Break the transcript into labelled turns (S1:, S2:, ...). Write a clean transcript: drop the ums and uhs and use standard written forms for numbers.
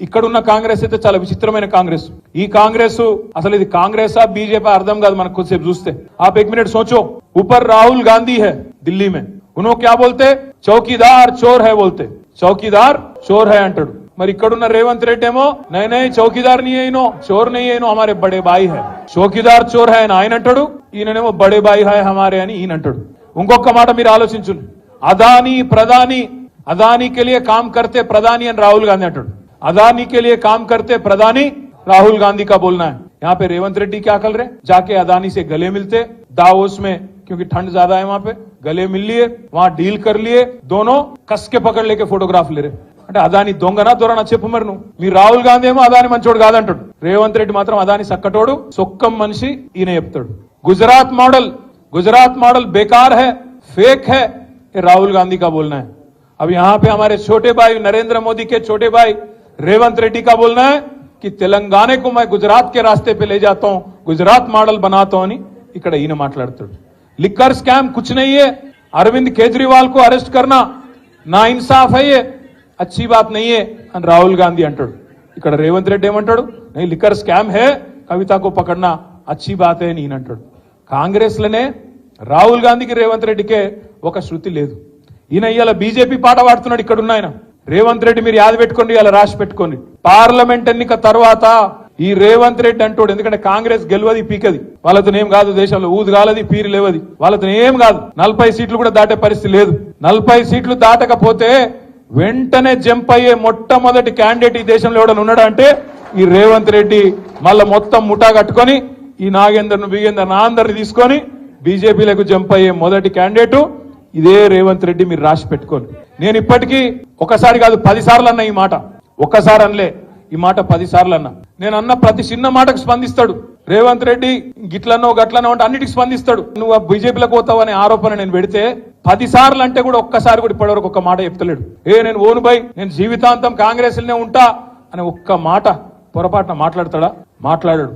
S1: ఇక్కడున్న కాంగ్రెస్ అయితే చాలా విచిత్రమైన కాంగ్రెస్. ఈ కాంగ్రెస్ అసలు ఇది కాంగ్రెసా బీजेपी అర్థం కాదు మనకు కొద్దిసేపు చూస్తే. आप एक मिनट सोचो, ऊपर राहुल गांधी है दिल्ली में, उन्होंने क्या बोलते, चौकीदार चोर है बोलते, चौकीदार चोर है अंटाడు. మరి ఇక్కడున్న రేవంత్ రెడ్డి ఏమో నై చౌకీదార్ నీ అయినో చోర్ నీ అయినో హమారే బడే బాయి హై, చౌకీదార్ చోర్ హై అని ఆయన అంటాడు, ఈయననేమో బడే బాయి హై హమారే అని ఈయన అంటాడు. ఇంకొక మాట మీరు ఆలోచించండి, अदानी प्रधानी, अदानी के लिए काम करते प्रधानी అని राहुल गांधी अंटाడు, अदानी के लिए काम करते प्रधानी राहुल गांधी का बोलना है. यहाँ पे रेवंत रेड्डी क्या कर रहे, जाके अदानी से गले मिलते दावोस में, क्योंकि ठंड ज्यादा है वहां पे, गले मिल लिए, वहां डील कर लिए, दोनों कस के पकड़ लेके फोटोग्राफ ले रहे. అంటే అదాని దొంగనా దొరనా చెప్పు మరి నువ్వు. మీ రాహుల్ గాంధీ ఏమో అదాని మంచోడు కాదంటాడు, రేవంత్ రెడ్డి మాత్రం అదాని సక్కటోడు సొక్కం మనిషి ఈయన చెప్తాడు. गुजरात मॉडल बेकार है, फेक है, ये राहुल गांधी का बोलना है. अब यहाँ पे हमारे छोटे भाई नरेंद्र मोदी के छोटे भाई रेवंत रेड्डी का बोलना है कि तेलंगाना को मैं गुजरात के रास्ते पे ले जाता हूं, गुजरात मॉडल बनाता हूं అని ఇక్కడ ఈయన మాట్లాడుతాడు. लिकर स्कैम कुछ नहीं है, अरविंद केजरीवाल को अरेस्ट करना ना इंसाफ है, ये अच्छी बात नहीं है అని రాహుల్ గాంధీ అంటాడు. ఇక్కడ రేవంత్ రెడ్డి ఏమంటాడు, नहीं लिकर स्कैम है, कविता को पकड़ना अच्छी बात है అని ఈయన అంటాడు. కాంగ్రెస్ లోనే రాహుల్ గాంధీకి రేవంత్ రెడ్డికే ఒక శృతి లేదు. ఈయన ఇవాళ బీజేపీ పాట పాడుతున్నాడు. ఇక్కడ ఉన్న ఆయన రేవంత్ రెడ్డి మీరు యాద పెట్టుకోండి, ఇలా రాసి పెట్టుకోండి, పార్లమెంట్ ఎన్నిక తర్వాత ఈ రేవంత్ రెడ్డి అంటాడు, ఎందుకంటే కాంగ్రెస్ గెలవది పీకది, వాళ్ళతో ఏం కాదు, దేశంలో ఊదు కాలది పీరు లేవది, వాళ్ళతో ఏం కాదు, 40 సీట్లు కూడా దాటే పరిస్థితి లేదు. 40 సీట్లు దాటకపోతే వెంటనే జంప్ అయ్యే మొట్టమొదటి క్యాండిడేట్ ఈ దేశంలో ఎవడన్నా ఉన్నాడా అంటే ఈ రేవంత్ రెడ్డి. మళ్ళా మొత్తం ముఠా కట్టుకొని ఈ నాగేందర్ను బిగేందర్ నా అందరిని తీసుకొని బీజేపీలకు జంప్ అయ్యే మొదటి క్యాండిడేట్ ఇదే రేవంత్ రెడ్డి. మీరు రాసి పెట్టుకోండి. నేను ఇప్పటికీ ఒకసారి కాదు 10 సార్లు అన్నా ఈ మాట, ఒక్కసారి అనలే ఈ మాట 10 సార్లు అన్నా. నేను అన్న ప్రతి చిన్న మాటకు స్పందిస్తాడు రేవంత్ రెడ్డి. గిట్లనో గట్లనో అంటే అన్నిటికి స్పందిస్తాడు. నువ్వు ఆ బీజేపీలకు పోతావు అనే ఆరోపణ నేను పెడితే 10 సార్లు అంటే కూడా ఒక్కసారి కూడా ఇప్పటివరకు ఒక్క మాట చెప్తలేడు. నేను ఓను బై, నేను జీవితాంతం కాంగ్రెస్ లోనే ఉంటా అని ఒక్క మాట పొరపాటున మాట్లాడతాడా? మాట్లాడాడు.